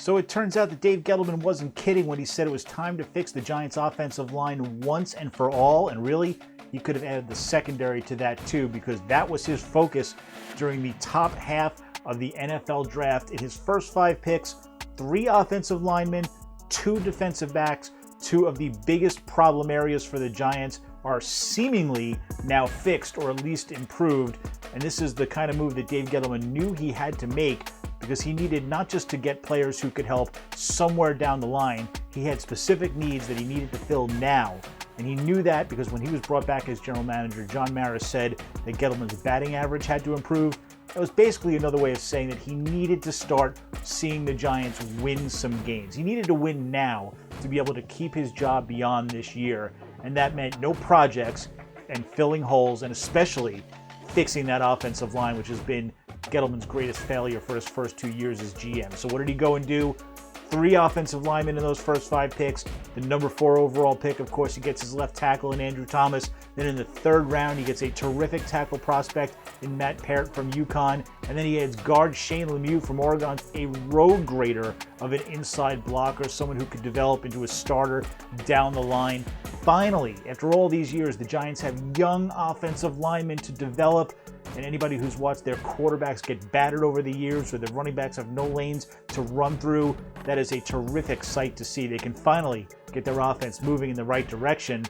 So it turns out that Dave Gettleman wasn't kidding when he said it was time to fix the Giants' offensive line once and for all. And really, he could have added the secondary to that too, because that was his focus during the top half of the NFL draft. In his first 5 picks, 3 offensive linemen, 2 defensive backs. 2 of the biggest problem areas for the Giants are seemingly now fixed, or at least improved. And this is the kind of move that Dave Gettleman knew he had to make, because he needed not just to get players who could help somewhere down the line, he had specific needs that he needed to fill now. And he knew that because when he was brought back as general manager, John Mara said that Gettleman's batting average had to improve. That was basically another way of saying that he needed to start seeing the Giants win some games. He needed to win now to be able to keep his job beyond this year. And that meant no projects and filling holes, and especially fixing that offensive line, which has been Gettleman's greatest failure for his first 2 years as GM. So what did he go and do? 3 offensive linemen in those first 5 picks. The number 4 overall pick, of course, he gets his left tackle in Andrew Thomas. Then in the 3rd round, he gets a terrific tackle prospect in Matt Parrott from UConn. And then he adds guard Shane Lemieux from Oregon, a road grader of an inside blocker, someone who could develop into a starter down the line. Finally, after all these years, the Giants have young offensive linemen to develop. And anybody who's watched their quarterbacks get battered over the years, or their running backs have no lanes to run through, that is a terrific sight to see. They can finally get their offense moving in the right direction.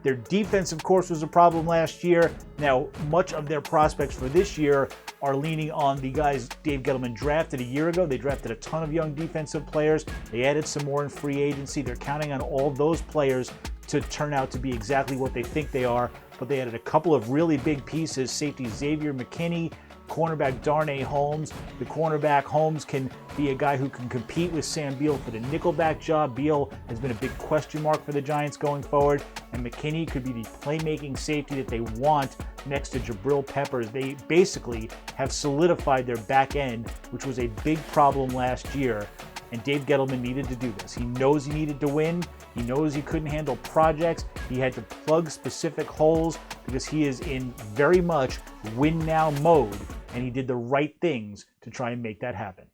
Their defense, of course, was a problem last year. Now, much of their prospects for this year are leaning on the guys Dave Gettleman drafted a year ago. They drafted a ton of young defensive players. They added some more in free agency. They're counting on all those players to turn out to be exactly what they think they are. But they added a couple of really big pieces: safety Xavier McKinney, cornerback Darnay Holmes. The cornerback Holmes can be a guy who can compete with Sam Beal for the nickelback job. Beal has been a big question mark for the Giants going forward, and McKinney could be the playmaking safety that they want next to Jabril Peppers. They basically have solidified their back end, which was a big problem last year. And Dave Gettleman needed to do this. He knows he needed to win. He knows he couldn't handle projects. He had to plug specific holes because he is in very much win now mode, and he did the right things to try and make that happen.